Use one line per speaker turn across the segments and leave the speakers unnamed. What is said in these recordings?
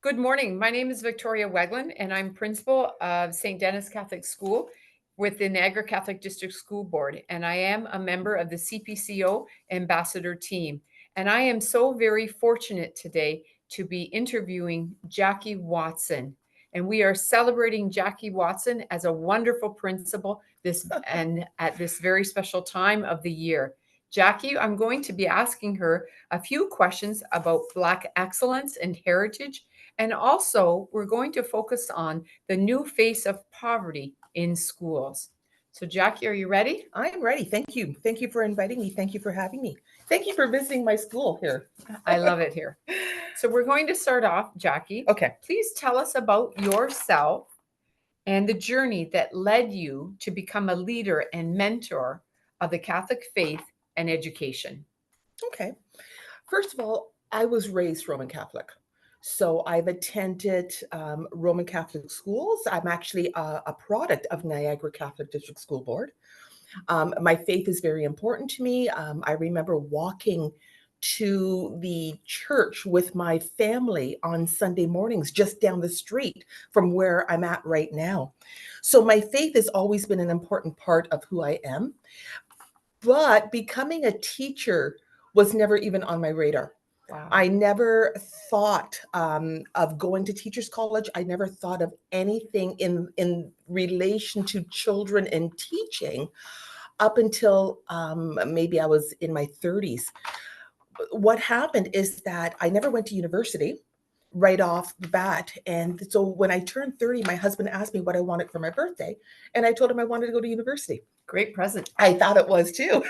Good morning. My name is Victoria Wegelin, and I'm principal of St. Denis Catholic School with the Niagara Catholic District School Board, and I am a member of the CPCO ambassador team. And I am so very fortunate today to be interviewing Jackie Watson. And we are celebrating Jackie Watson as a wonderful principal at this very special time of the year. Jackie, I'm going to be asking her a few questions about Black excellence and heritage, and also, we're going to focus on the new face of poverty in schools. So, Jackie, are you ready?
I'm ready. Thank you. Thank you for inviting me. Thank you for having me. Thank you for visiting my school here.
I love it here. So, we're going to start off, Jackie.
Okay.
Please tell us about yourself and the journey that led you to become a leader and mentor of the Catholic faith and education.
Okay. First of all, I was raised Roman Catholic. So I've attended Roman Catholic schools. I'm actually a product of Niagara Catholic District School Board. My faith is very important to me. I remember walking to the church with my family on Sunday mornings just down the street from where I'm at right now. So my faith has always been an important part of who I am. But becoming a teacher was never even on my radar.
Wow.
I never thought of going to teachers college. I never thought of anything in relation to children and teaching up until maybe I was in my 30s. What happened is that I never went to university right off the bat. And so when I turned 30, my husband asked me what I wanted for my birthday. And I told him I wanted to go to university.
Great present.
I thought it was too.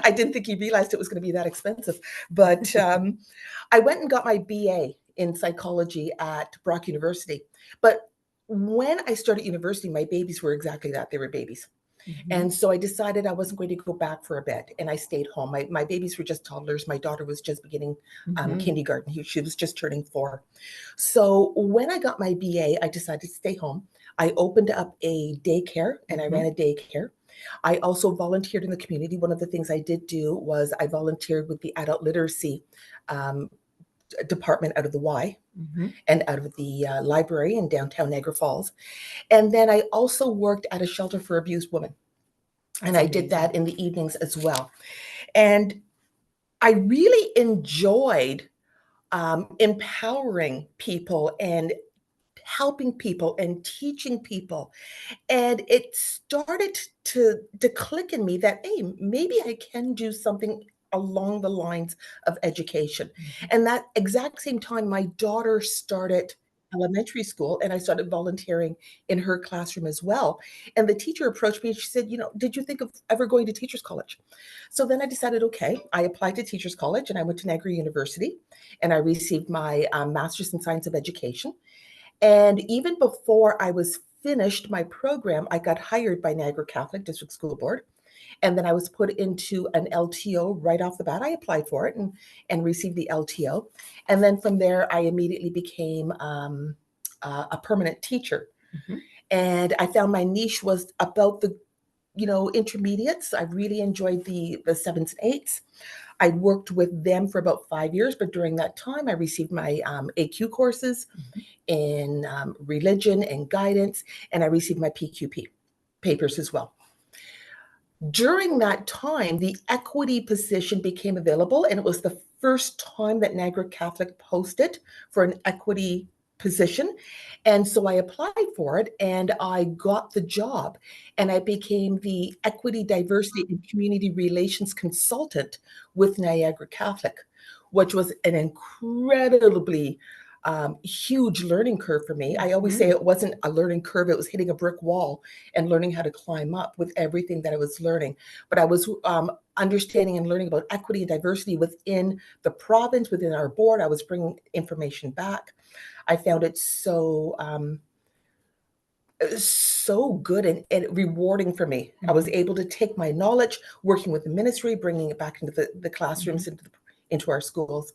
I didn't think he realized it was going to be that expensive. But I went and got my BA in psychology at Brock University. But when I started university, my babies were exactly that. They were babies.
Mhm.
And so I decided I wasn't going to go back for a bit. And I stayed home. My babies were just toddlers. My daughter was just beginning
Mhm.
kindergarten. She was just turning 4. So when I got my BA, I decided to stay home. I opened up a daycare and I ran a daycare. I also volunteered in the community. One of the things I did do was I volunteered with the adult literacy department out of the Y
Mhm.
and out of the library in downtown Niagara Falls. And then I also worked at a shelter for abused women. And I did that in the evenings as well. And I really enjoyed empowering people and helping people and teaching people. And it started to click in me that, hey, maybe I can do something along the lines of education. And that exact same time, my daughter started elementary school and I started volunteering in her classroom as well. And the teacher approached me and she said, did you think of ever going to teachers college? So then I decided, okay, I applied to teachers college and I went to Niagara University and I received my master's in science of education. And even before I was finished my program, I got hired by Niagara Catholic District School Board. And then I was put into an LTO right off the bat. I applied for it and received the LTO. And then from there, I immediately became a permanent teacher.
Mhm.
And I found my niche was about the intermediates. I really enjoyed the 7s and 8s. I worked with them for about 5 years, but during that time, I received my AQ courses in religion and guidance, and I received my PQP papers as well. During that time, the equity position became available, and it was the first time that Niagara Catholic posted for an equity position. And so I applied for it and I got the job and I became the equity, diversity, and community relations consultant with Niagara Catholic, which was an incredibly huge learning curve for me. I always say it wasn't a learning curve, it was hitting a brick wall and learning how to climb up with everything that I was learning. But I was understanding and learning about equity and diversity within the province, within our board. I was bringing information back. I found it so good and rewarding for me. I was able to take my knowledge, working with the ministry, bringing it back into the classrooms, into our schools.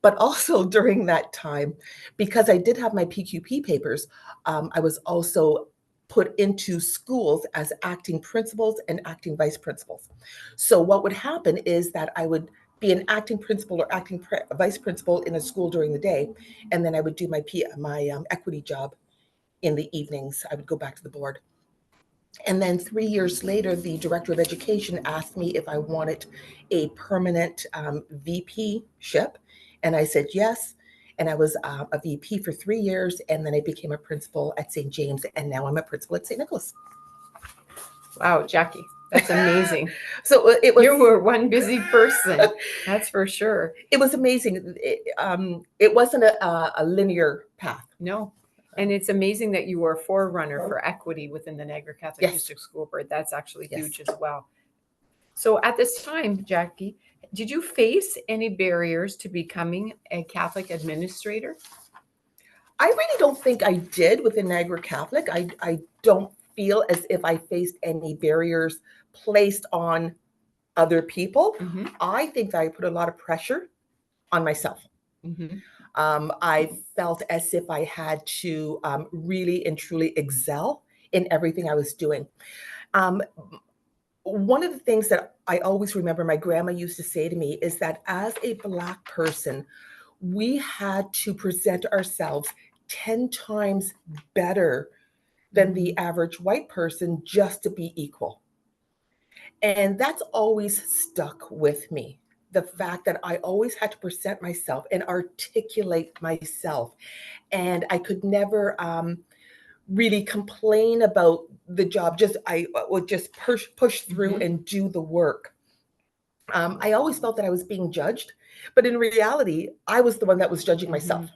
But also during that time, because I did have my PQP papers, I was also put into schools as acting principals and acting vice principals. So what would happen is that I would be an acting principal or acting vice principal in a school during the day, and then I would do my equity job in the evenings. I would go back to the board. And then 3 years later, the director of education asked me if I wanted a permanent VP ship. And I said yes. And I was a VP for 3 years. And then I became a principal at St. James. And now I'm a principal at St. Nicholas.
Wow, Jackie, that's amazing.
So it was.
You were one busy person, that's for sure.
It was amazing. It wasn't a linear path.
No. And it's amazing that you were a forerunner for equity within the Niagara Catholic
Yes.
District School Board. That's actually
Yes.
huge as well. So at this time, Jackie, did you face any barriers to becoming a Catholic administrator?
I really don't think I did within Niagara Catholic. I don't feel as if I faced any barriers placed on other people.
Mm-hmm.
I think that I put a lot of pressure on myself.
Mm-hmm.
I felt as if I had to really and truly excel in everything I was doing. One of the things that I always remember my grandma used to say to me is that as a Black person, we had to present ourselves 10 times better than the average white person just to be equal. And that's always stuck with me. The fact that I always had to present myself and articulate myself. And I could never really complain about the job. I would just push through and do the work. I always felt that I was being judged, but in reality, I was the one that was judging myself.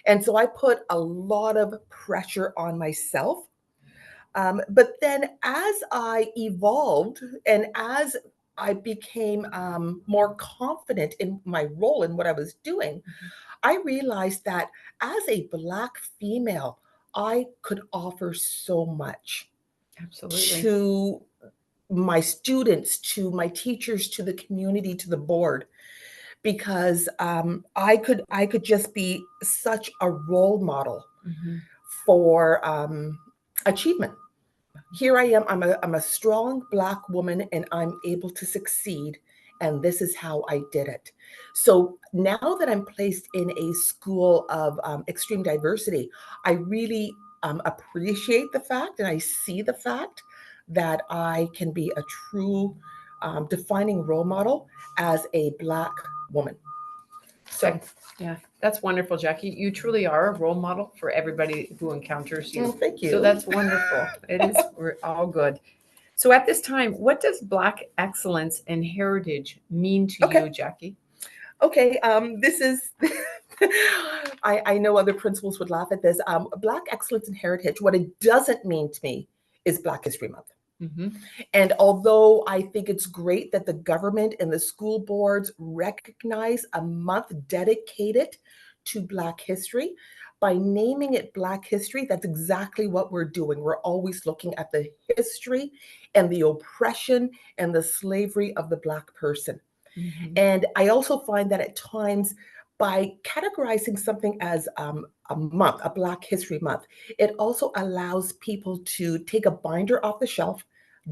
And so I put a lot of pressure on myself. But then as I evolved and as I became more confident in my role and what I was doing, I realized that as a Black female, I could offer so much.
Absolutely.
To my students, to my teachers, to the community, to the board, because I could just be such a role model for achievement. Here I am. I'm a strong Black woman, and I'm able to succeed. And this is how I did it. So now that I'm placed in a school of extreme diversity, I really appreciate the fact, and I see the fact that I can be a true defining role model as a Black woman.
So, yeah, that's wonderful, Jackie. You truly are a role model for everybody who encounters you.
Thank you.
So that's wonderful. It is. We're all good. So at this time, what does Black excellence and heritage mean to you, Jackie?
Okay, this is, I know other principals would laugh at this. Black excellence and heritage, what it doesn't mean to me is Black History Month. And although I think it's great that the government and the school boards recognize a month dedicated to Black history, by naming it Black history, that's exactly what we're doing. We're always looking at the history and the oppression and the slavery of the Black person. And I also find that at times, by categorizing something as a month, a Black History Month, it also allows people to take a binder off the shelf,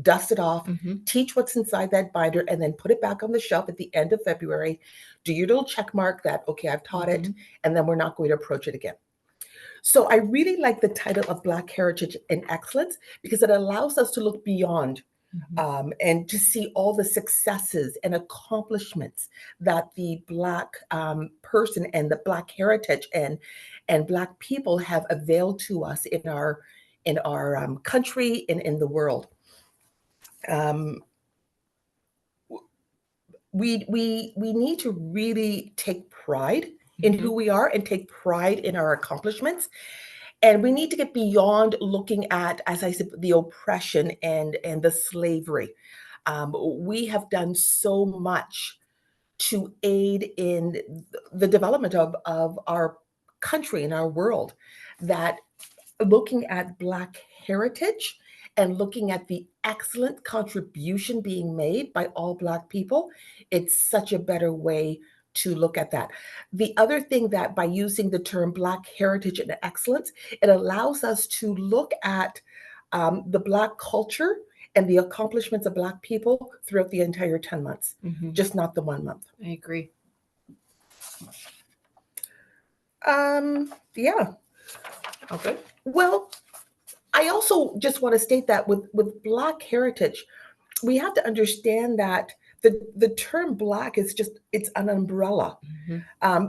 dust it off, teach what's inside that binder, and then put it back on the shelf at the end of February. Do your little check mark that, okay, I've taught it, and then we're not going to approach it again. So I really like the title of Black Heritage and Excellence because it allows us to look beyond and to see all the successes and accomplishments that the Black person and the Black heritage and Black people have availed to us in our country and in the world. We need to really take pride in who we are and take pride in our accomplishments. And we need to get beyond looking at, as I said, the oppression and the slavery. We have done so much to aid in the development of our country and our world that looking at Black heritage and looking at the excellent contribution being made by all Black people, it's such a better way to look at that. The other thing that by using the term Black heritage and excellence, it allows us to look at the Black culture and the accomplishments of Black people throughout the entire 10 months, just not the 1 month.
I agree.
Yeah.
Okay.
Well, I also just want to state that with Black heritage, we have to understand that the term Black is just, it's an umbrella.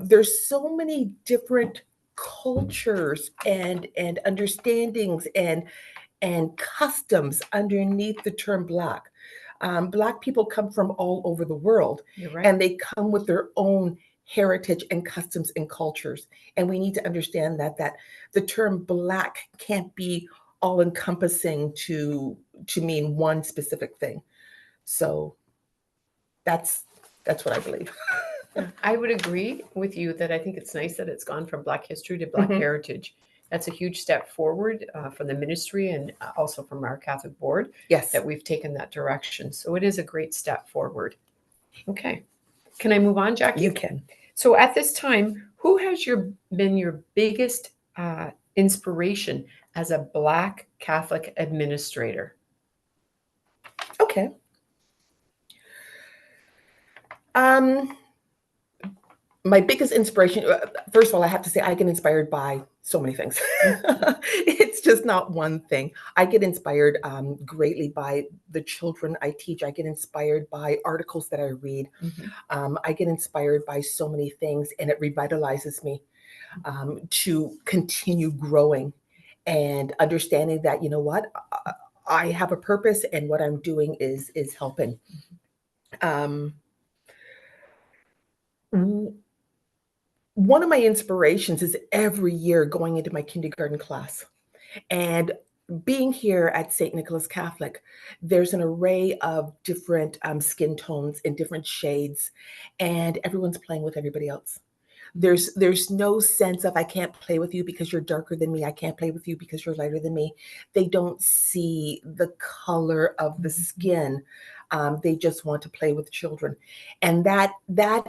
There's so many different cultures and understandings and customs underneath the term Black. Black people come from all over the world.
You're right.
And they come with their own heritage and customs and cultures. And we need to understand that the term Black can't be all encompassing to mean one specific thing. So that's what I believe.
I would agree with you that I think it's nice that it's gone from Black history to Black heritage. That's a huge step forward from the ministry and also from our Catholic board.
Yes.
That we've taken that direction. So it is a great step forward. Okay. Can I move on, Jackie?
You can.
So at this time, who has been your biggest inspiration as a Black Catholic administrator?
Okay. My biggest inspiration, first of all, I have to say I get inspired by so many things. It's just not one thing. I get inspired greatly by the children I teach. I get inspired by articles that I read. I get inspired by so many things, and it revitalizes me to continue growing and understanding that, you know what, I have a purpose, and what I'm doing is helping. One of my inspirations is every year going into my kindergarten class and being here at St. Nicholas Catholic. There's an array of different skin tones and different shades, and everyone's playing with everybody else. There's no sense of I can't play with you because you're darker than me. I can't play with you because you're lighter than me. They don't see the color of the skin. They just want to play with children. And that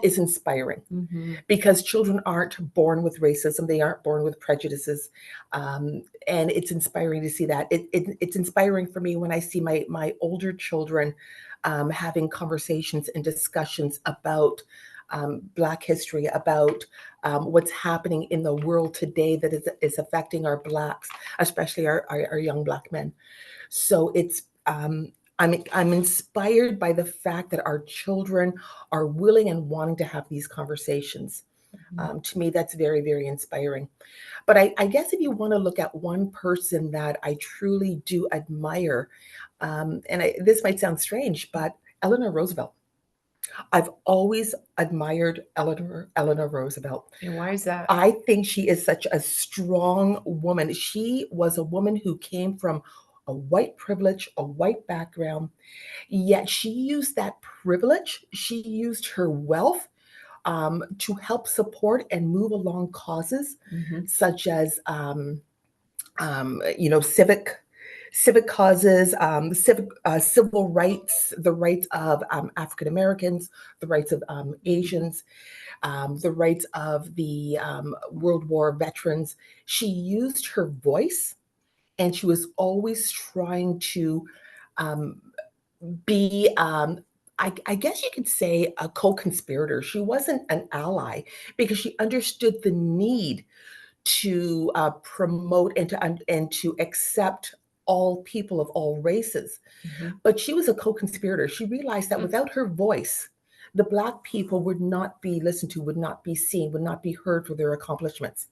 is inspiring because children aren't born with racism. They aren't born with prejudices. And it's inspiring to see that. It's inspiring for me when I see my older children having conversations and discussions about Black history, about what's happening in the world today that is affecting our Blacks, especially our young Black men. So it's I'm inspired by the fact that our children are willing and wanting to have these conversations. To me, that's very, very inspiring. But I guess if you want to look at one person that I truly do admire, this might sound strange, but Eleanor Roosevelt. I've always admired Eleanor Roosevelt.
And why is that?
I think she is such a strong woman. She was a woman who came from a white privilege, a white background, yet she used that privilege, she used her wealth to help support and move along causes such as, civic causes, civil rights, the rights of African Americans, the rights of Asians, the rights of the World War veterans. She used her voice, and she was always trying to be, I guess you could say, a co-conspirator. She wasn't an ally because she understood the need to promote and to accept all people of all races. But she was a co-conspirator. She realized that without her voice, the Black people would not be listened to, would not be seen, would not be heard for their accomplishments.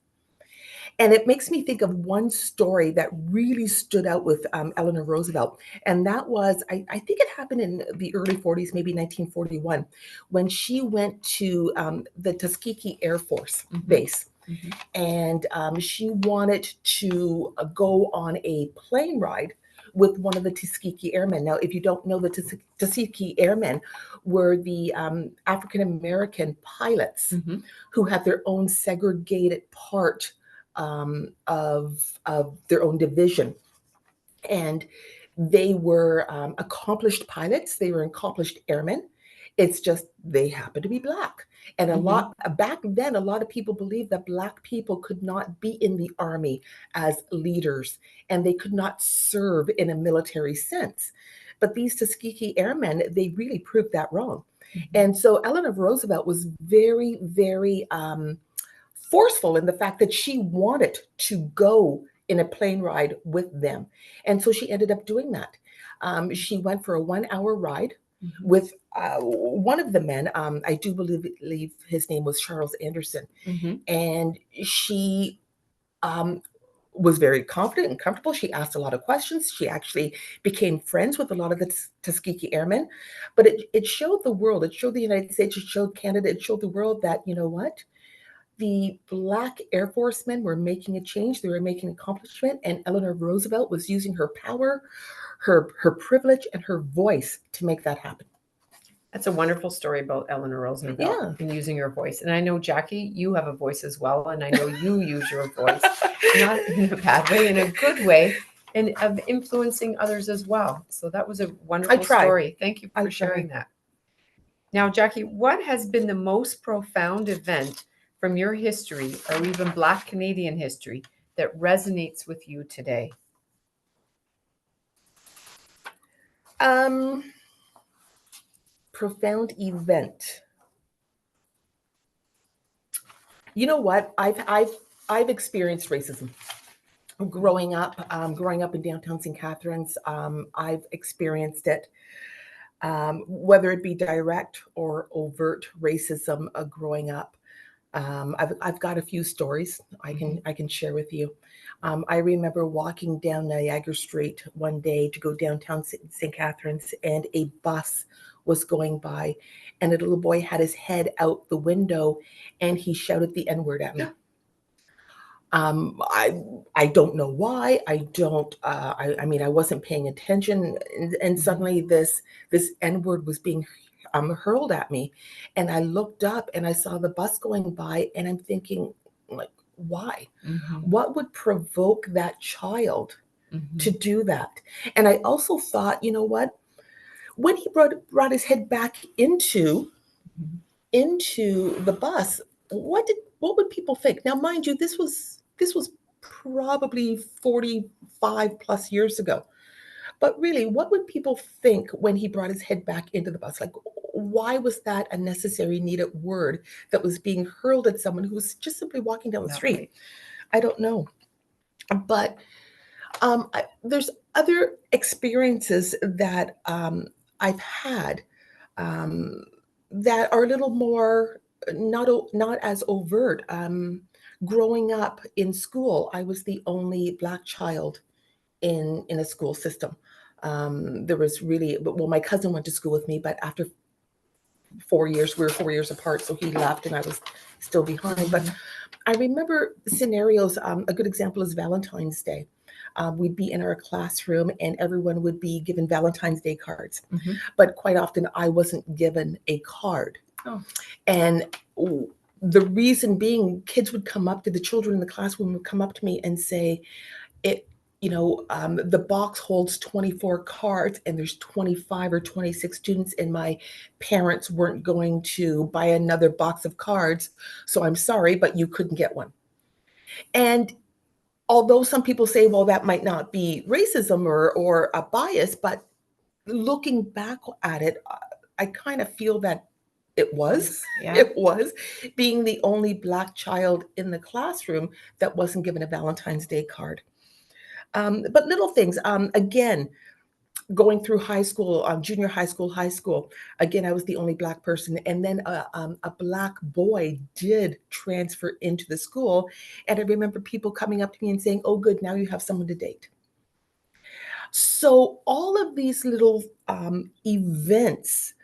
And it makes me think of one story that really stood out with Eleanor Roosevelt. And that was, I think it happened in the early 40s, maybe 1941, when she went to the Tuskegee Air Force Base. And she wanted to go on a plane ride with one of the Tuskegee Airmen. Now, if you don't know, the Tuskegee Airmen were the African American pilots who had their own segregated part of their own division. And they were accomplished pilots, they were accomplished airmen. It's just they happen to be Black. And back then, a lot of people believed that Black people could not be in the Army as leaders, and they could not serve in a military sense But these Tuskegee Airmen, they really proved that wrong.
Mhm.
And so Eleanor Roosevelt was very, very forceful in the fact that she wanted to go in a plane ride with them. And so she ended up doing that. She went for a 1 hour ride
Mhm.
with one of the men. I do believe his name was Charles Anderson.
Mhm.
And she um, was very confident and comfortable. She asked a lot of questions. She actually became friends with a lot of the Tuskegee Airmen. But it showed the world, it showed the United States, it showed Canada, it showed the world that, you know what? The Black Air Force men were making a change. They were making an accomplishment. And Eleanor Roosevelt was using her power, her privilege, and her voice to make that happen.
That's a wonderful story about Eleanor Roosevelt
Yeah.
and using your voice. And I know, Jackie, you have a voice as well. And I know you use your voice, not in a bad way, in a good way, and of influencing others as well. So that was a wonderful
try.
story. Thank you
I
for
try.
sharing that. Now, Jackie, what has been the most profound event from your history or even Black Canadian history that resonates with you today?
Profound event. You know what? I've experienced racism growing up. Growing up in downtown St. Catharines, I've experienced it. Whether it be direct or overt racism growing up. I've got a few stories I can share with you. I remember walking down Niagara Street one day to go downtown St. Catharines, and a bus was going by, and a little boy had his head out the window, and he shouted the N-word at me. I don't know why. I don't. I mean, I wasn't paying attention, and suddenly this N-word was being hurled at me, and I looked up and I saw the bus going by, and I'm thinking, like, why? What would provoke that child to do that? And I also thought, you know what? When he brought his head back into the bus, what would people think? Now, mind you, this was probably 45 plus years ago. But really, what would people think when he brought his head back into the bus? Like, why was that a necessary, needed word that was being hurled at someone who was just simply walking down the street?
Right.
I don't know. But there's other experiences that I've had that are a little more not as overt. Growing up in school, I was the only Black child in a school system. There was really, well, my cousin went to school with me, but after 4 years, we were 4 years apart, so he left and I was still behind. But I remember scenarios. A good example is Valentine's Day. We'd be in our classroom and everyone would be given Valentine's Day cards. But quite often I wasn't given a card.
Oh.
And the reason being, kids would come up to the children in the classroom would come up to me and say, the box holds 24 cards and there's 25 or 26 students, and my parents weren't going to buy another box of cards. So I'm sorry, but you couldn't get one. And although some people say, well, that might not be racism or a bias, but looking back at it, I kind of feel that it was.
Yeah.
It was, being the only Black child in the classroom that wasn't given a Valentine's Day card. But little things, again, going through high school, junior high school, again, I was the only Black person. And then a Black boy did transfer into the school. And I remember people coming up to me and saying, oh, good, now you have someone to date. So all of these little events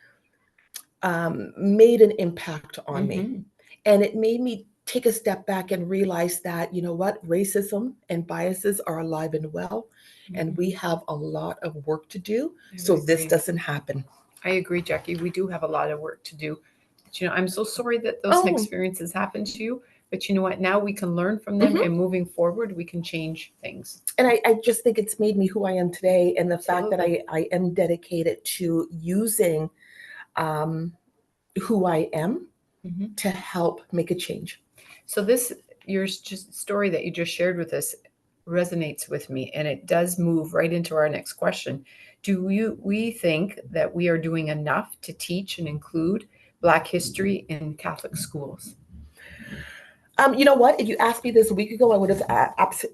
made an impact on me. And it made me take a step back and realize that, you know what, racism and biases are alive and well, and we have a lot of work to do so this doesn't happen.
I agree, Jackie. We do have a lot of work to do. But, I'm so sorry that those experiences happened to you. But you know what? Now we can learn from them, and moving forward, we can change things.
And I just think it's made me who I am today, and the fact that I am dedicated to using who I am to help make a change.
So your story that you just shared with us resonates with me, and it does move right into our next question. we think that we are doing enough to teach and include Black history in Catholic schools?
You know what? If you asked me this a week ago, I would have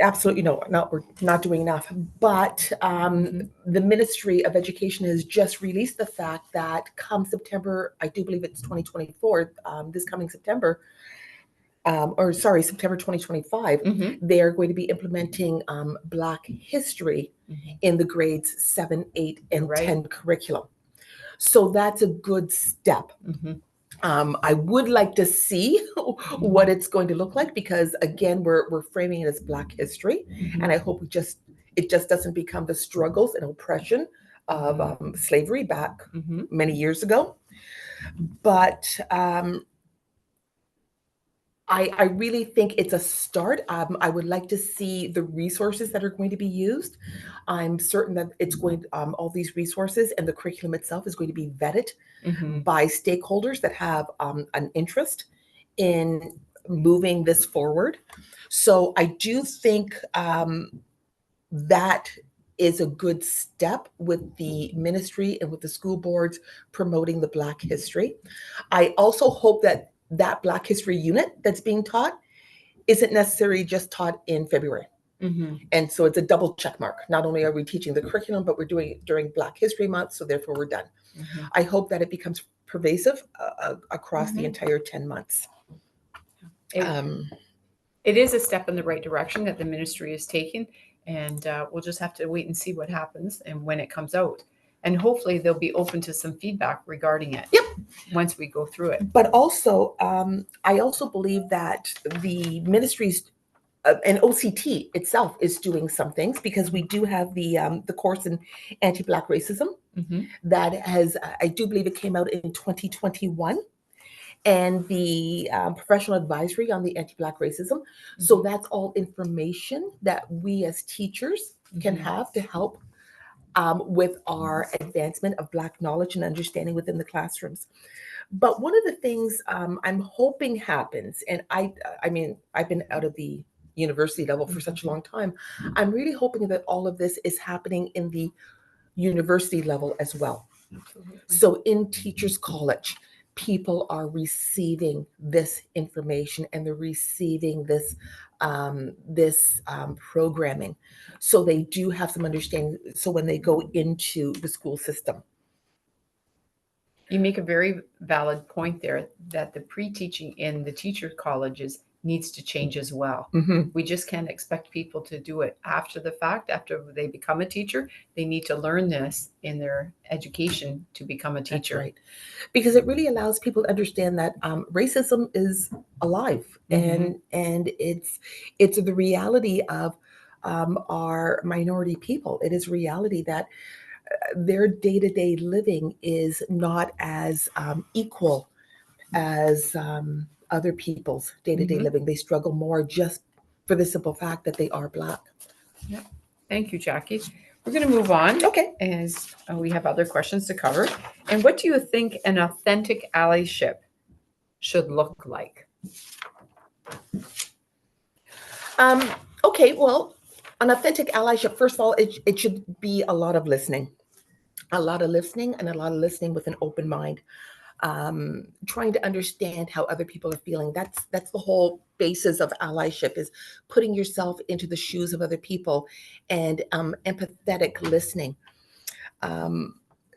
absolutely no, we're not doing enough. But the Ministry of Education has just released the fact that come September, I do believe it's 2024, this coming September, September 2025, they are going to be implementing Black history in the grades 7, 8, and 10 curriculum. So that's a good step. I would like to see what it's going to look like, because again, we're framing it as Black history, and I hope it just doesn't become the struggles and oppression of slavery back many years ago. But I really think it's a start. I would like to see the resources that are going to be used. I'm certain that it's going all these resources and the curriculum itself is going to be vetted by stakeholders that have an interest in moving this forward. So I do think that is a good step with the ministry and with the school boards promoting the Black history. I also hope that Black history unit that's being taught isn't necessarily just taught in February. And so it's a double check mark. Not only are we teaching the curriculum, but we're doing it during Black History Month, so therefore we're done. I hope that it becomes pervasive across the entire 10 months.
It is a step in the right direction that the ministry is taking, and we'll just have to wait and see what happens and when it comes out. And hopefully they'll be open to some feedback regarding it. Once we go through it.
But also, I also believe that the ministries and OCT itself is doing some things, because we do have the course in anti-Black racism that has, I do believe it came out in 2021, and the professional advisory on the anti-Black racism. So that's all information that we as teachers can have to help with our advancement of Black knowledge and understanding within the classrooms. But one of the things I'm hoping happens, and I mean, I've been out of the university level for such a long time, I'm really hoping that all of this is happening in the university level as well. So in Teachers College, people are receiving this information and they're receiving this programming, so they do have some understanding, so when they go into the school system.
You make a very valid point there, that the pre-teaching in the teacher colleges needs to change as well. We just can't expect people to do it after the fact. After they become a teacher, they need to learn this in their education to become a teacher.
That's right. Because it really allows people to understand that racism is alive, and it's the reality of our minority people. It is reality that their day-to-day living is not as equal as other people's day-to-day living. They struggle more just for the simple fact that they are Black.
Thank you, Jackie. We're going to move on.
Okay.
As we have other questions to cover. And what do you think an authentic allyship should look like?
Okay, well, an authentic allyship, first of all, it should be a lot of listening. A lot of listening, and a lot of listening with an open mind. Trying to understand how other people are feeling. That's the whole basis of allyship, is putting yourself into the shoes of other people and empathetic listening.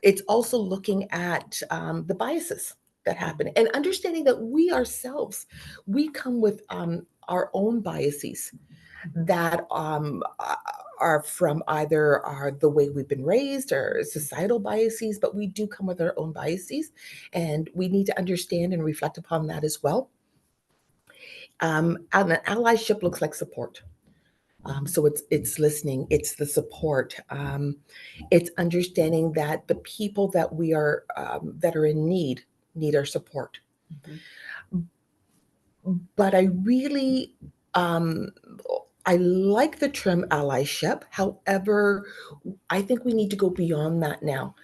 It's also looking at the biases that happen and understanding that we ourselves, we come with our own biases that are from either the way we've been raised or societal biases, but we do come with our own biases, and we need to understand and reflect upon that as well. And an allyship looks like support. So it's listening, it's the support, it's understanding that the people that we are that are in need our support. But I really I like the term allyship. However, I think we need to go beyond that now.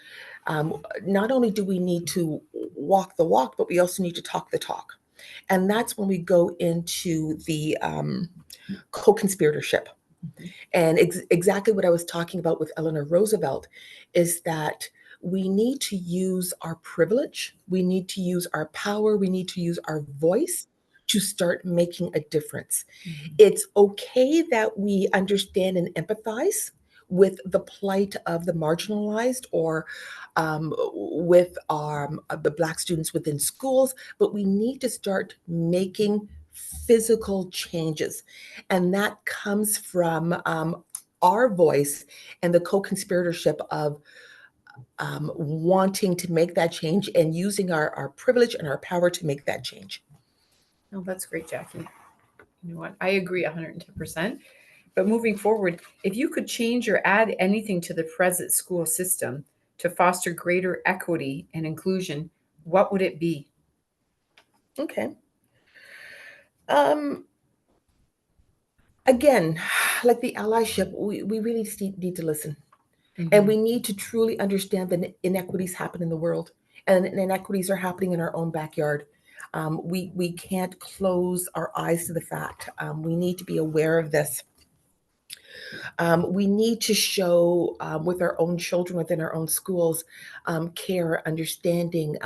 Not only do we need to walk the walk, but we also need to talk the talk. And that's when we go into the co-conspiratorship.
Mhm.
And exactly what I was talking about with Eleanor Roosevelt is that we need to use our privilege, we need to use our power, we need to use our voice to start making a difference.
Mhm.
It's okay that we understand and empathize with the plight of the marginalized or with the Black students within schools, but we need to start making physical changes. And that comes from our voice and the co conspiratorship of wanting to make that change and using our privilege and our power to make that change.
Oh, that's great, Jackie. You know what? I agree 110%. But moving forward, if you could change or add anything to the present school system to foster greater equity and inclusion, what would it be?
Okay. Um, Again, like the allyship, we really need to listen. And
Mhm.
we need to truly understand that inequities happen in the world, and inequities are happening in our own backyard. We can't close our eyes to the fact. We need to be aware of this. We need to show with our own children within our own schools care, understanding,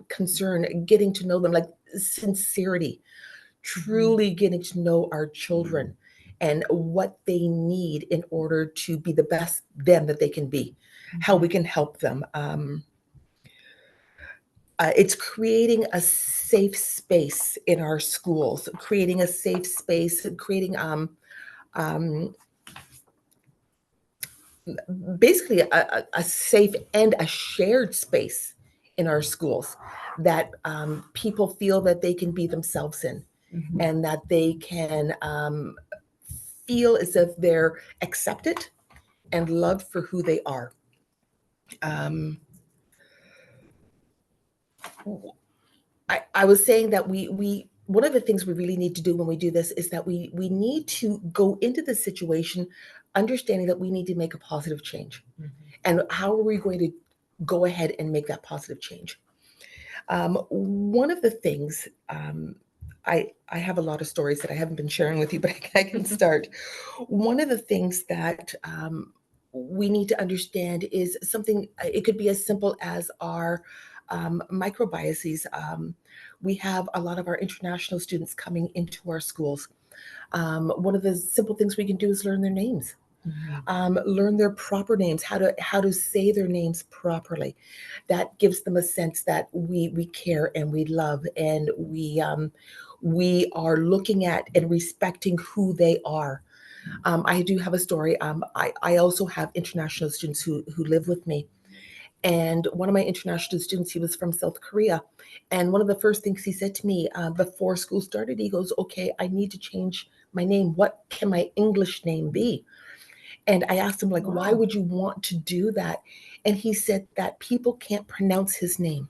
concern, getting to know them, like sincerity,
Mhm.
truly getting to know our children and what they need in order to be the best them that they can be, how we
Mhm.
can help them. It's creating a safe space in our schools, creating a safe space, creating um, basically a safe and a shared space in our schools that people feel that they can be themselves in
Mhm.
and that they can feel as if they're accepted and loved for who they are. Um, I was saying that we one of the things we really need to do when we do this is that we need to go into the situation understanding that we need to make a positive change.
Mhm.
And how are we going to go ahead and make that positive change? One of the things I have a lot of stories that I haven't been sharing with you, but I can start. One of the things that we need to understand is something. It could be as simple as our micro biases. We have a lot of our international students coming into our schools. One of the simple things we can do is learn their names,
Mhm.
learn their proper names, how to say their names properly. That gives them a sense that we care and we love and we are looking at and respecting who they are. I do have a story. I also have international students who live with me. And one of my international students, he was from South Korea. And one of the first things he said to me before school started, he goes, "Okay, I need to change my name. What can my English name be?" And I asked him, like, "Why
Wow.
would you want to do that?" And he said that people can't pronounce his name.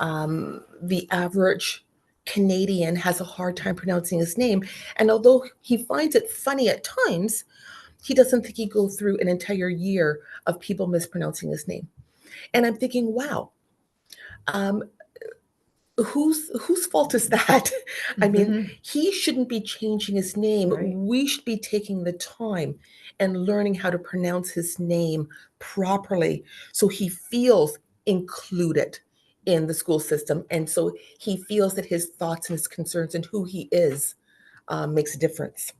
The average Canadian has a hard time pronouncing his name. And although he finds it funny at times, he doesn't think he'd go through an entire year of people mispronouncing his name. And I'm thinking, wow, um, whose fault is that? I mean,
Mhm.
he shouldn't be changing his name.
Right.
We should be taking the time and learning how to pronounce his name properly so he feels included in the school system. And so he feels that his thoughts and his concerns and who he is makes a difference.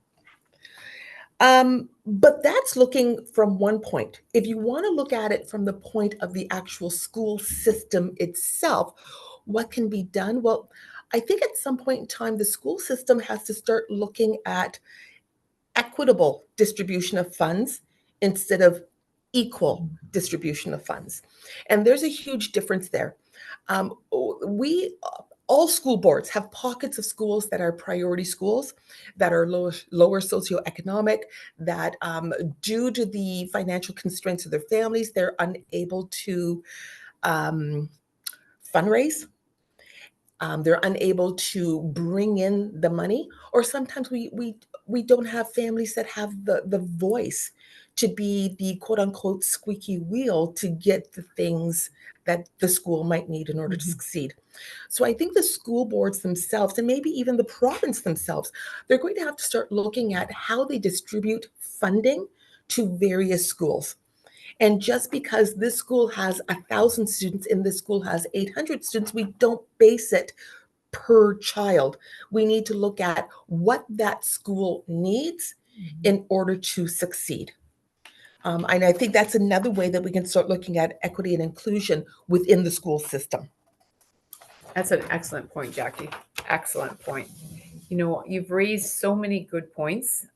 But that's looking from one point. If you want to look at it from the point of the actual school system itself, what can be done? Well, I think at some point in time, the school system has to start looking at equitable distribution of funds instead of equal distribution of funds. And there's a huge difference there. We all school boards have pockets of schools that are priority schools that are lower socioeconomic, that due to the financial constraints of their families, they're unable to um, fundraise. They're unable to bring in the money, or sometimes we don't have families that have the voice to be the quote unquote squeaky wheel to get the things that the school might need in order to succeed. So I think the school boards themselves, and maybe even the province themselves, they're going to have to start looking at how they distribute funding to various schools. And just because this school has 1,000 students and this school has 800 students, we don't base it per child. We need to look at what that school needs in order to succeed. And I think that's another way that we can start looking at equity and inclusion within the school system.
That's an excellent point, Jackie. Excellent point. You know, you've raised so many good points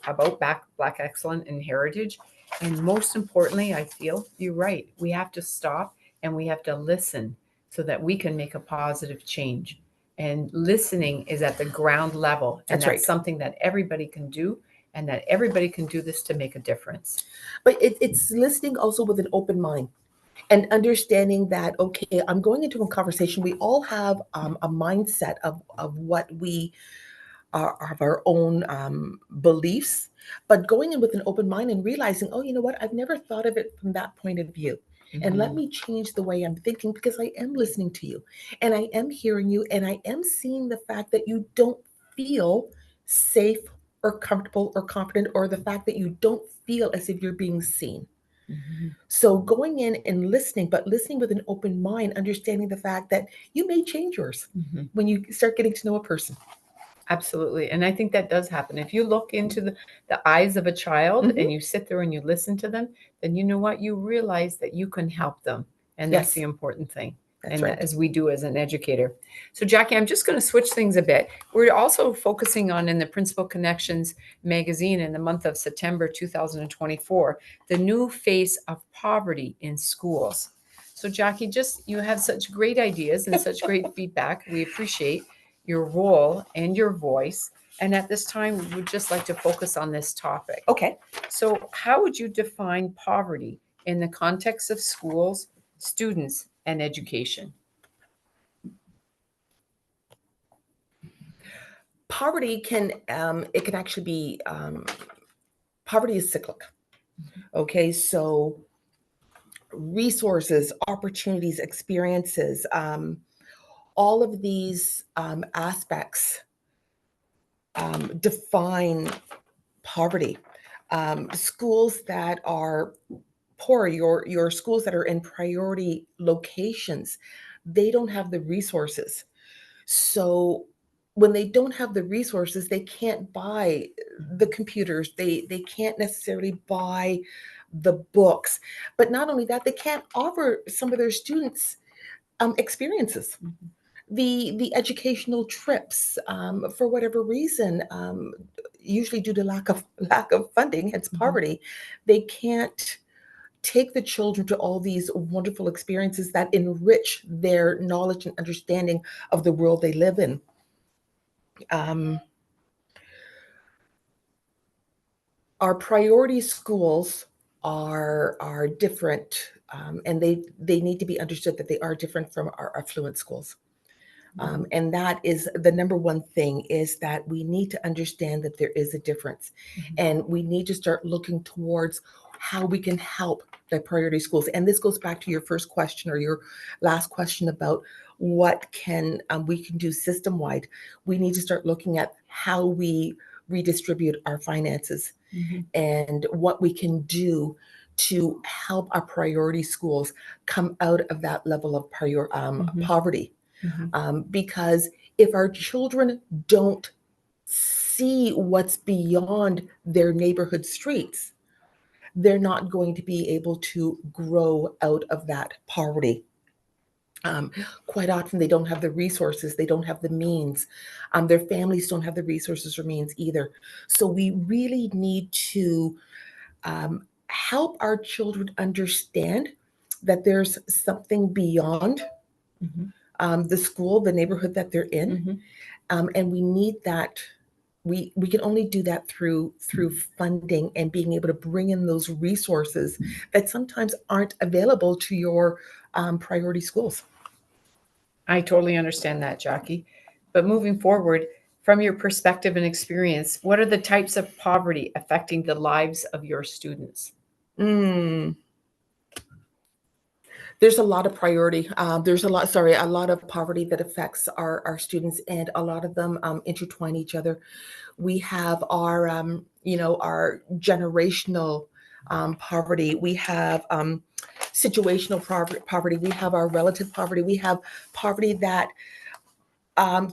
about Black excellence and heritage. And most importantly, I feel you're right. We have to stop and we have to listen so that we can make a positive change. And listening is at the ground level. And
That's right.
something that everybody can do, and that everybody can do this to make a difference.
But it's listening also with an open mind and understanding that, okay, I'm going into a conversation. We all have a mindset of what we are, of our own beliefs, but going in with an open mind and realizing, oh, you know what, I've never thought of it from that point of view. And let me change the way I'm thinking, because I am listening to you and I am hearing you and I am seeing the fact that you don't feel safe or comfortable or confident, or the fact that you don't feel as if you're being seen. So going in and listening, but listening with an open mind, understanding the fact that you may change yours when you start getting to know a person.
Absolutely. And I think that does happen. If you look into the eyes of a child and you sit there and you listen to them, then you know what? You realize that you can help them. And that's
Yes.
the important thing.
That's
and
right.
as we do as an educator. So Jackie, I'm just going to switch things a bit. We're also focusing on, in the Principal Connections magazine in the month of September 2024, the new face of poverty in schools. So Jackie, you have such great ideas and such great feedback. We appreciate your role and your voice. And at this time, we would just like to focus on this topic.
Okay.
So how would you define poverty in the context of schools, students, and education?
Poverty can it can actually be poverty is cyclic. Okay, so resources, opportunities, experiences, all of these aspects define poverty. Schools that are poor, your schools that are in priority locations, they don't have the resources. So when they don't have the resources, they can't buy the computers. They can't necessarily buy the books. But not only that, they can't offer some of their students experiences. The educational trips, for whatever reason, usually due to lack of funding, hence poverty, they can't take the children to all these wonderful experiences that enrich their knowledge and understanding of the world they live in. Our priority schools are different, and they need to be understood that they are different from our affluent schools. And that is the number one thing, is that we need to understand that there is a difference. And we need to start looking towards how we can help the priority schools. And this goes back to your first question, or your last question, about what can we can do system wide. We need to start looking at how we redistribute our finances and what we can do to help our priority schools come out of that level of poverty. Because if our children don't see what's beyond their neighborhood streets, they're not going to be able to grow out of that poverty. Quite often, they don't have the resources, they don't have the means. Their families don't have the resources or means either. So we really need to help our children understand that there's something beyond the school, the neighborhood that they're in, and we need that. We can only do that through funding and being able to bring in those resources that sometimes aren't available to your priority schools.
I totally understand that, Jackie. But moving forward, From your perspective and experience, what are the types of poverty affecting the lives of your students?
Mm. There's a lot of priority. There's a lot of poverty that affects our students, and a lot of them intertwine each other. We have our, our generational poverty. We have situational poverty. We have our relative poverty. We have poverty that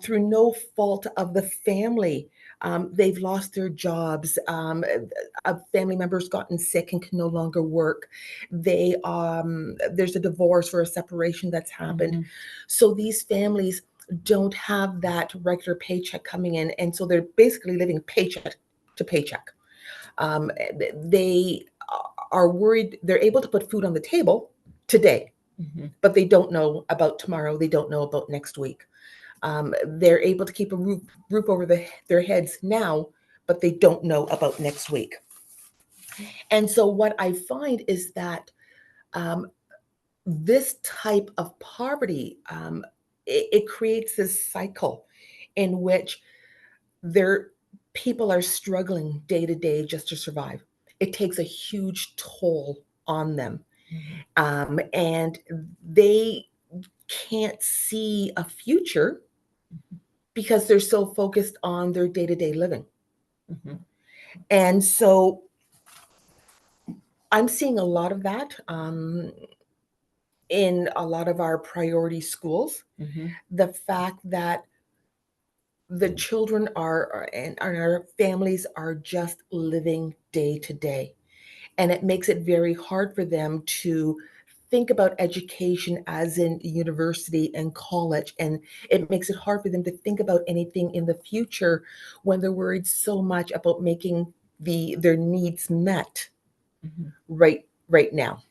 through no fault of the family. They've lost their jobs. A family member's gotten sick and can no longer work. There's a divorce or a separation that's happened.
Mm-hmm.
So these families don't have that regular paycheck coming in, and so they're basically living paycheck to paycheck. They are worried they're able to put food on the table today,
Mm-hmm.
but they don't know about tomorrow. They don't know about next week. They're able to keep a roof over their heads now, but they don't know about next week. And so what I find is that this type of poverty, it creates this cycle in which people are struggling day to day just to survive. It takes a huge toll on them.
Mm-hmm.
And they can't see a future because they're so focused on their day-to-day living.
Mm-hmm.
And so I'm seeing a lot of that in a lot of our priority schools.
Mm-hmm.
The fact that the children and our families are just living day to day. And it makes it very hard for them to think about education as in university and college. And it makes it hard for them to think about anything in the future when they're worried so much about making their needs met
Mm-hmm.
right now.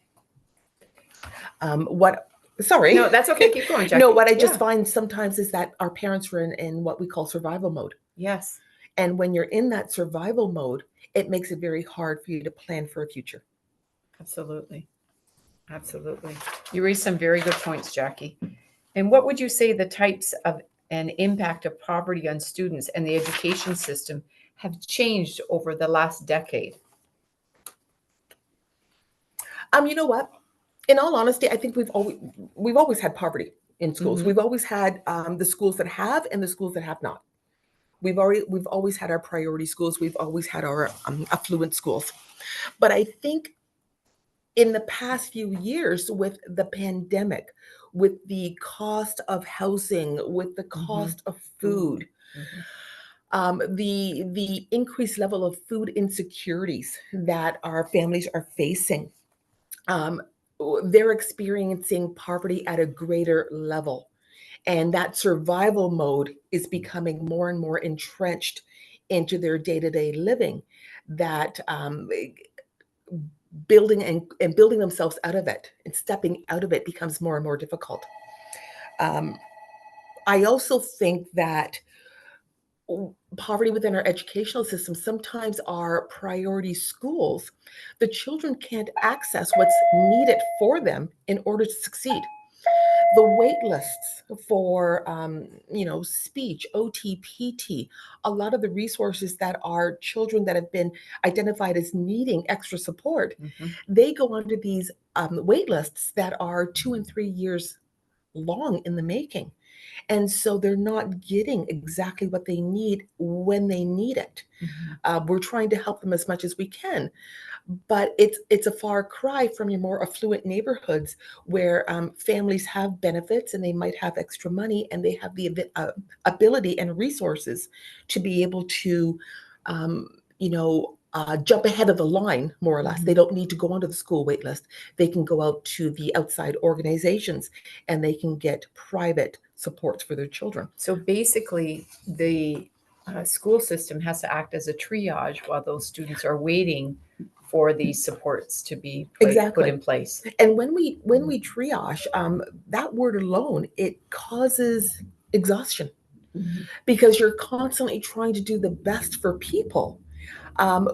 What Sorry.
No, that's okay. Keep going, Jackie.
No, what I just
Yeah.
find sometimes is that our parents are in what we call survival mode.
Yes.
And when you're in that survival mode, it makes it very hard for you to plan for a future.
Absolutely. Absolutely. You raised some very good points, Jackie. And what would you say the types of and impact of poverty on students and the education system have changed over the last decade?
You know what? In all honesty, I think we've always had poverty in schools.
Mm-hmm.
We've always had the schools that have and the schools that have not. We've always had our priority schools. We've always had our affluent schools. But I think in the past few years, with the pandemic, with the cost of housing, with the cost of food, the increased level of food insecurities that our families are facing, um, they're experiencing poverty at a greater level. And that survival mode is becoming more and more entrenched into their day to day living, that building themselves out of it and stepping out of it becomes more and more difficult. Um, I also think that poverty within our educational system, sometimes our priority schools, the children can't access what's needed for them in order to succeed. The wait lists for speech, OT, PT, a lot of the resources that are children that have been identified as needing extra support,
Mm-hmm.
they go onto these wait lists that are 2 and 3 years long in the making. And so they're not getting exactly what they need when they need it.
Mm-hmm.
We're trying to help them as much as we can, but it's a far cry from your more affluent neighborhoods where families have benefits and they might have extra money and they have the ability and resources to be able to jump ahead of the line, more or less.
Mm-hmm.
They don't need to go onto the school wait list. They can go out to the outside organizations and they can get private supports for their children.
So basically, the school system has to act as a triage while those students are waiting for these supports to be put in place.
And when we triage, that word alone, it causes exhaustion,
Mm-hmm.
because you're constantly trying to do the best for people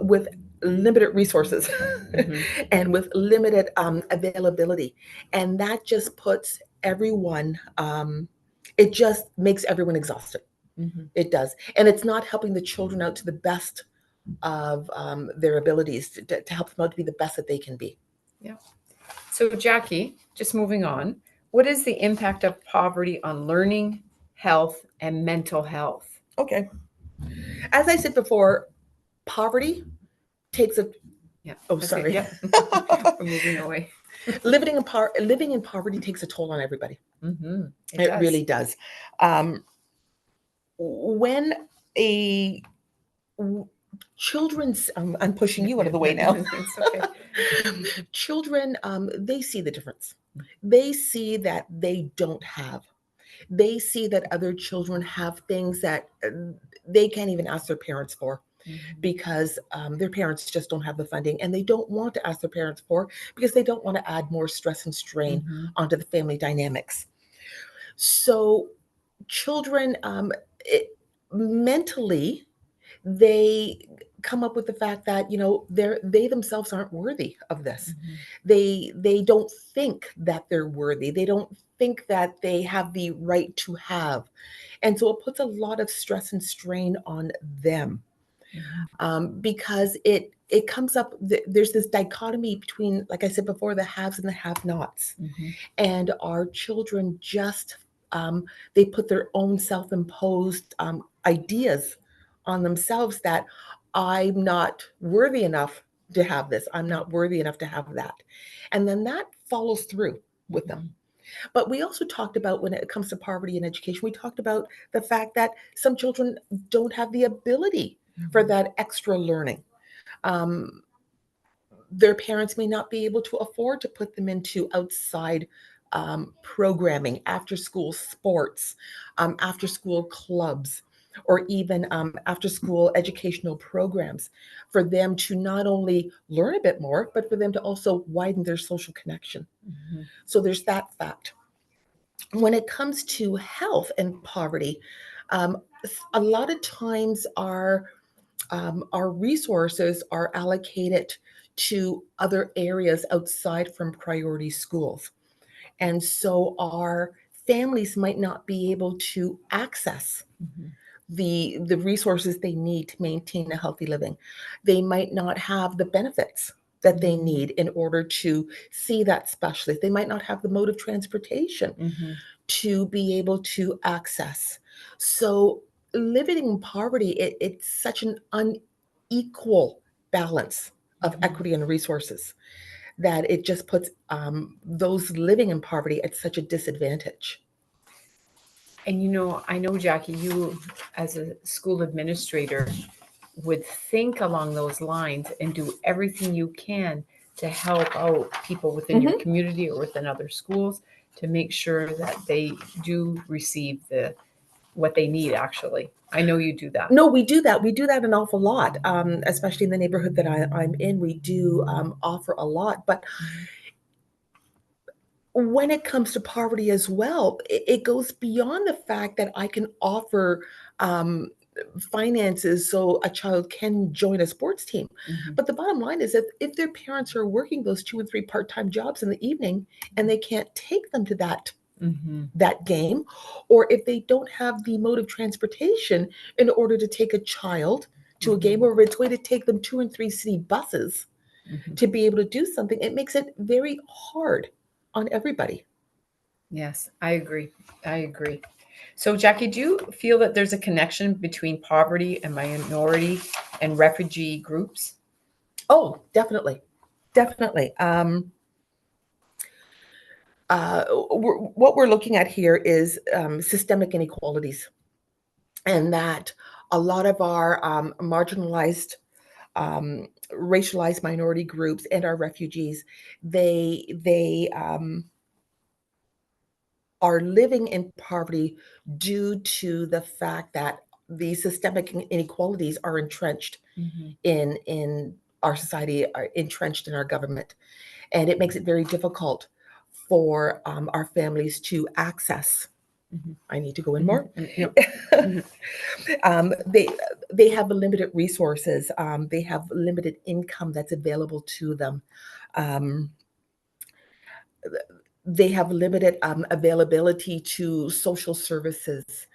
with limited resources
Mm-hmm.
and with limited availability, and that just puts everyone. It just makes everyone exhausted.
Mhm.
It does. And it's not helping the children out to the best of their abilities to help them out to be the best that they can be.
So, Jackie, just moving on, what is the impact of poverty on learning, health, and mental health?
Okay. As I said before, poverty takes a.
Yeah.
Oh,
That's it.
sorry.
Yep. We're moving away.
Living in poverty takes a toll on everybody.
Mm-hmm.
It
does.
really does. When a children's, I'm pushing you out of the way now.
It's okay.
Children, they see the difference. They see that they don't have. They see that other children have things that they can't even ask their parents for because their parents just don't have the funding, and they don't want to ask their parents for because they don't want to add more stress and strain onto the family dynamics. So children, mentally, they come up with the fact that they themselves aren't worthy of this. They don't think that they're worthy. They don't think that they have the right to have, and so it puts a lot of stress and strain on them, because it comes up. There's this dichotomy between, like I said before, the haves and the have-nots, and our children just they put their own self-imposed ideas on themselves that I'm not worthy enough to have this. I'm not worthy enough to have that. And then that follows through with them. But we also talked about, when it comes to poverty and education, we talked about the fact that some children don't have the ability for that extra learning. Um, their parents may not be able to afford to put them into outside programming, after school sports, after school clubs, or even after school educational programs, for them to not only learn a bit more, but for them to also widen their social connection. So there's that fact. When it comes to health and poverty, um, a lot of times our resources are allocated to other areas outside from priority schools. And so our families might not be able to access the resources they need to maintain a healthy living. They might not have the benefits that they need in order to see that specialist. They might not have the mode of transportation to be able to access. So living in poverty, it's such an unequal balance of equity and resources that it just puts those living in poverty at such a disadvantage.
And I know, Jackie, you as a school administrator would think along those lines and do everything you can to help out people within your community or within other schools to make sure that they do receive what they need. Actually, I know you do that.
No, we do that. We do that an awful lot, especially in the neighborhood that I'm in. We do offer a lot, but when it comes to poverty as well, it goes beyond the fact that I can offer finances so a child can join a sports team. But the bottom line is that if their parents are working those 2 and 3 part-time jobs in the evening and they can't take them to that game, or if they don't have the mode of transportation in order to take a child to a game, or it's going to take them 2 and 3 city buses to be able to do something, it makes it very hard on everybody.
Yes, I agree. I agree. So, Jackie, do you feel that there's a connection between poverty and minority and refugee groups?
Oh, definitely. Definitely. What we're looking at here is systemic inequalities, and that a lot of our marginalized, racialized minority groups and our refugees, they are living in poverty due to the fact that the systemic inequalities are entrenched in our society, are entrenched in our government, and it makes it very difficult for our families to access. I need to go in more. They have limited resources. They have limited income that's available to them. Um, they have limited availability to social services.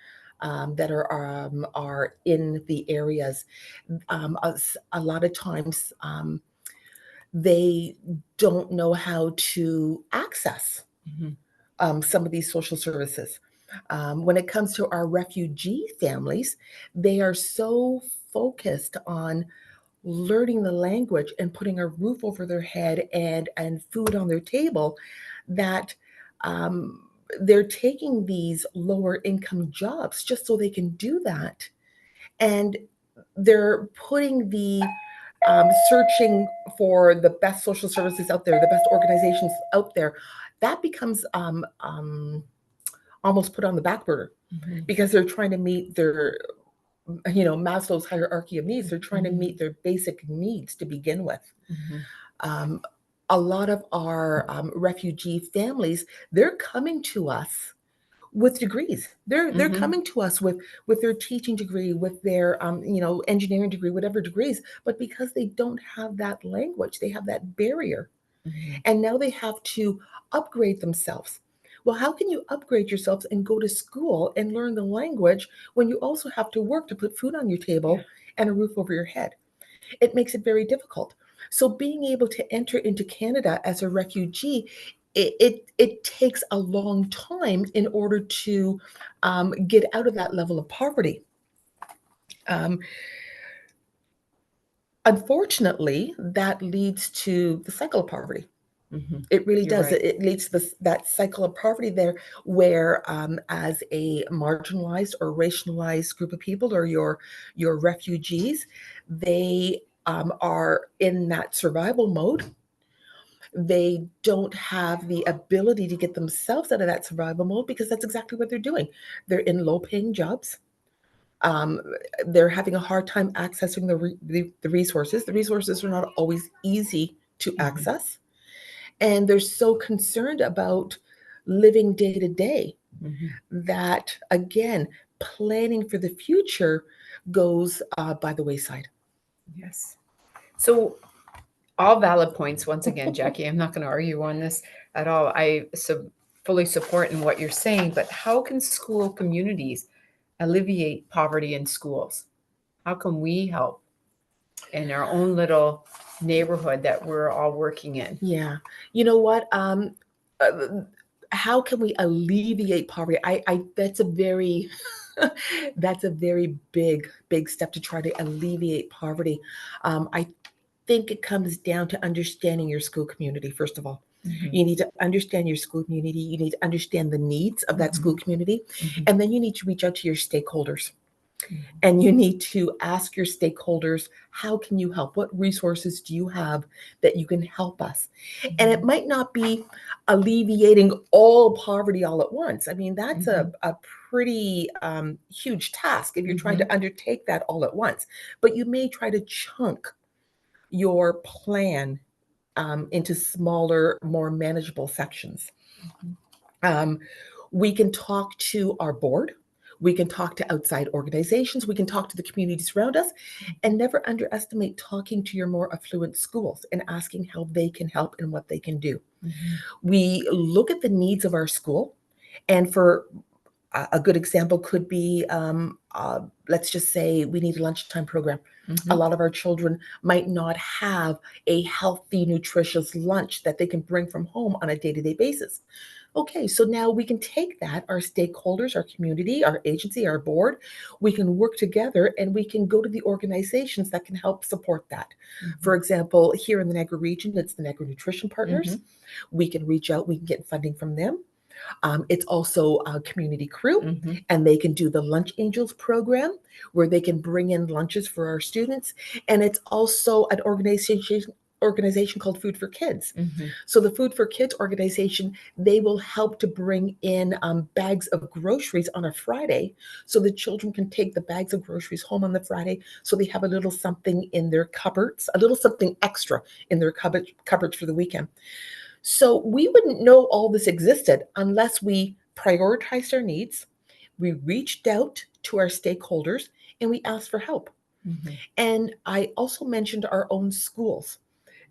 that are in the areas. A lot of times they don't know how to access some of these social services. When it comes to our refugee families, they are so focused on learning the language and putting a roof over their head and food on their table that they're taking these lower income jobs just so they can do that. And they're putting the searching for the best social services out there, the best organizations out there. That becomes almost put on the back burner because they're trying to meet their, Maslow's hierarchy of needs. They're trying to meet their basic needs to begin with. Um, a lot of our refugee families, they're coming to us with degrees. They're coming to us with their teaching degree, with their engineering degree, whatever degrees. But because they don't have that language, they have that barrier, and now they have to upgrade themselves. Well, how can you upgrade yourselves and go to school and learn the language when you also have to work to put food on your table and a roof over your head? It makes it very difficult. So being able to enter into Canada as a refugee, it takes a long time in order to get out of that level of poverty. Unfortunately, that leads to the cycle of poverty. It really
You're
does.
right.
It leads to that cycle of poverty there, where as a marginalized or racialized group of people, or your refugees, they are in that survival mode. They don't have the ability to get themselves out of that survival mode because that's exactly what they're doing. They're in low-paying jobs. Um, they're having a hard time accessing the resources. The resources are not always easy to access, and they're so concerned about living day to day that, again, planning for the future goes by the wayside.
Yes. So all valid points once again, Jackie. I'm not going to argue on this at all. I fully support in what you're saying, but how can school communities alleviate poverty in schools? How can we help in our own little neighborhood that we're all working in?
Yeah. You know what? Uh, how can we alleviate poverty? I that's a very that's a very big step to try to alleviate poverty. I think it comes down to understanding your school community, first of all. You need to understand your school community. You need to understand the needs of that school community. And then you need to reach out to your stakeholders. And you need to ask your stakeholders, how can you help? What resources do you have that you can help us? And it might not be alleviating all poverty all at once. I mean, that's a pretty huge task if you're trying to undertake that all at once. But you may try to chunk your plan into smaller, more manageable sections. We can talk to our board. We can talk to outside organizations. We can talk to the communities around us, and never underestimate talking to your more affluent schools and asking how they can help and what they can do. We look at the needs of our school, and for a good example could be, let's just say we need a lunchtime program. A lot of our children might not have a healthy, nutritious lunch that they can bring from home on a day-to-day basis. Okay, so now we can take that, our stakeholders, our community, our agency, our board, we can work together and we can go to the organizations that can help support that. For example, here in the Niagara region, it's the Niagara Nutrition Partners. We can reach out, we can get funding from them. It's also a community crew, and they can do the Lunch Angels program where they can bring in lunches for our students. And it's also an organization called Food for Kids. So the Food for Kids organization, they will help to bring in bags of groceries on a Friday, so the children can take the bags of groceries home on the Friday, so they have a little something in their cupboards, a little something extra in their cupboards for the weekend. So we wouldn't know all this existed unless we prioritized our needs, we reached out to our stakeholders, and we asked for help. And I also mentioned our own schools,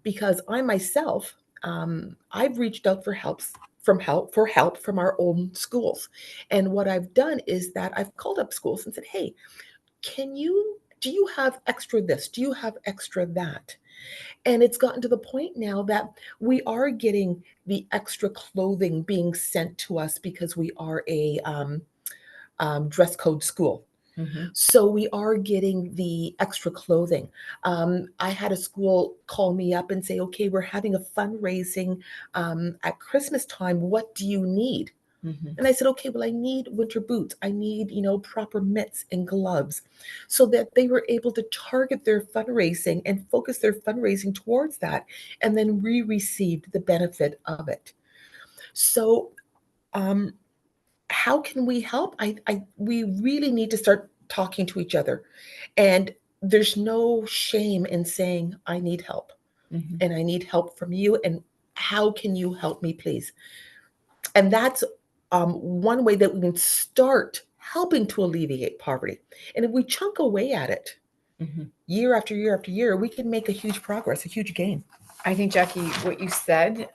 because I myself, I've reached out for helps for help from our own schools. And what I've done is that I've called up schools and said, "Hey, do you have extra this? Do you have extra that?" And it's gotten to the point now that we are getting the extra clothing being sent to us because we are a dress code school.
Mhm.
So we are getting the extra clothing. I had a school call me up and say, "Okay, we're having a fundraising at Christmas time. What do you need?"
Mhm.
And I said, "Okay, well, I need winter boots. I need, proper mitts and gloves," so that they were able to target their fundraising and focus their fundraising towards that. And then we received the benefit of it. So, um, how can we help? We really need to start talking to each other. And there's no shame in saying, "I need help
Mhm.
and I need help from you. And how can you help me, please?" And that's one way that we can start helping to alleviate poverty. And if we chunk away at it
Mhm.
year after year after year, we can make a huge progress, a huge gain.
I think, Jackie, what you said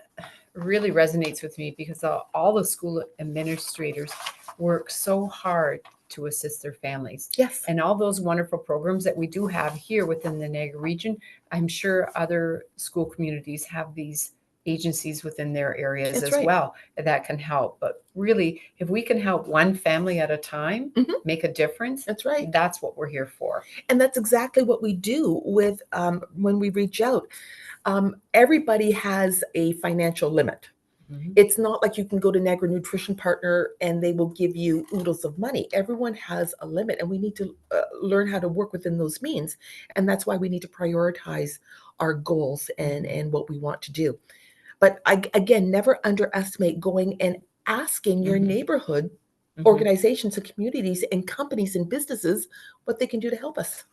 really resonates with me because all the school administrators work so hard to assist their families.
Yes.
And all those wonderful programs that we do have here within the Niagara region, I'm sure other school communities have these agencies within their areas
That's
as
right.
well that can help. But really, if we can help one family at a time
Mhm.
make a difference,
That's right.
that's what we're here for.
And that's exactly what we do with when we reach out. Everybody has a financial limit.
Mhm.
It's not like you can go to Niagara Nutrition Partner and they will give you oodles of money. Everyone has a limit, and we need to learn how to work within those means. And that's why we need to prioritize our goals and what we want to do. But again, never underestimate going and asking your
Mhm.
neighborhood
Mhm.
organizations and communities and companies and businesses what they can do to help us.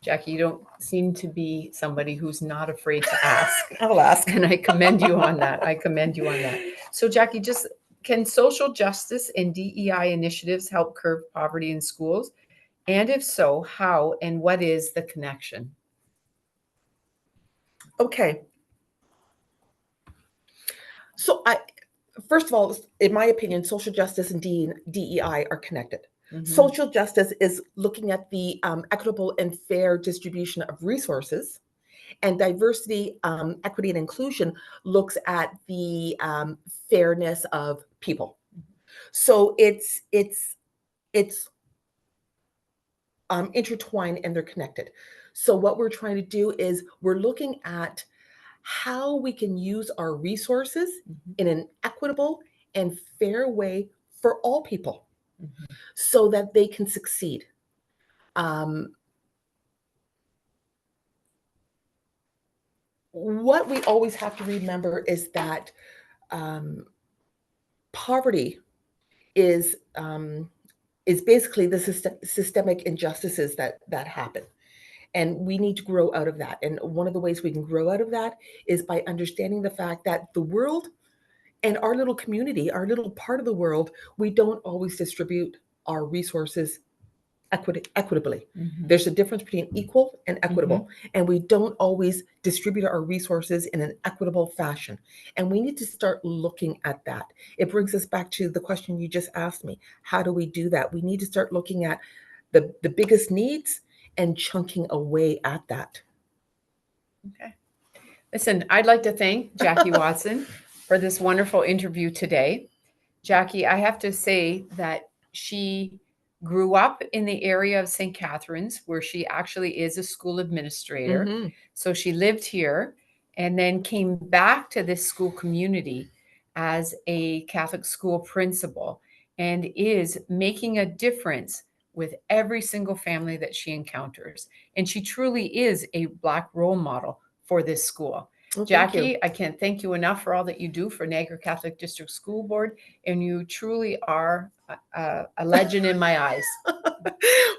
Jackie, you don't seem to be somebody who's not afraid to ask.
I'll ask.
And I commend you on that. I commend you on that. So, Jackie, just can social justice and DEI initiatives help curb poverty in schools? And if so, how and what is the connection?
Okay. So first of all, in my opinion, social justice and DEI are connected.
Mhm.
Social justice is looking at the equitable and fair distribution of resources, and diversity, equity, and inclusion looks at the fairness of people. So it's intertwined and they're connected. So what we're trying to do is we're looking at how we can use our resources
Mhm.
in an equitable and fair way for all people
Mhm.
so that they can succeed. Um, what we always have to remember is that um, poverty is basically the systemic injustices that happen, and we need to grow out of that. And one of the ways we can grow out of that is by understanding the fact that the world and our little community, our little part of the world, we don't always distribute our resources equitably.
Mhm.
There's a difference between equal and
Mhm.
equitable, and we don't always distribute our resources in an equitable fashion. And we need to start looking at that. It brings us back to the question you just asked me. How do we do that? We need to start looking at the biggest needs and chunking away at that.
Okay. Listen, I'd like to thank Jackie Watson for this wonderful interview today. Jackie, I have to say that she grew up in the area of St. Catharines, where she actually is a school administrator.
Mm-hmm.
So she lived here and then came back to this school community as a Catholic school principal and is making a difference with every single family that she encounters. And she truly is a Black role model for this school.
Well, thank you.
Jackie, I can't thank you enough for all that you do for Niagara Catholic District School Board, and you truly are a legend in my eyes.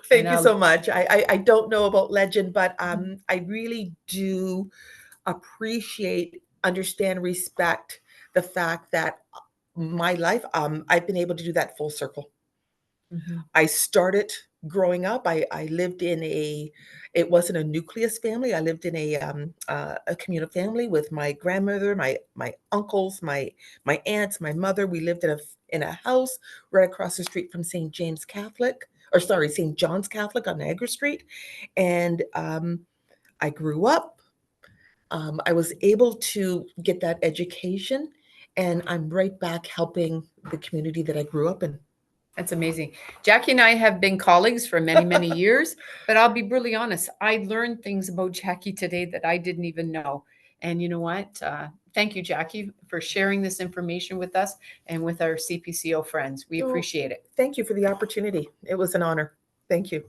Thank
And
you so much. I don't know about legend, but I really do appreciate, understand, respect the fact that my life, I've been able to do that full circle.
Mhm.
I started growing up, I lived in it wasn't a nucleus family. I lived in a communal family with my grandmother, my uncles, my aunts, my mother. We lived in a house right across the street from St. James Catholic, or sorry, St. John's Catholic on Niagara Street. And I grew up. I was able to get that education, and I'm right back helping the community that I grew up in.
That's amazing. Jackie and I have been colleagues for many, many years, but I'll be brutally honest. I learned things about Jackie today that I didn't even know. And you know what? Thank you, Jackie, for sharing this information with us and with our CPCO friends. We
Oh,
appreciate it.
thank you for the opportunity. It was an honor. Thank you.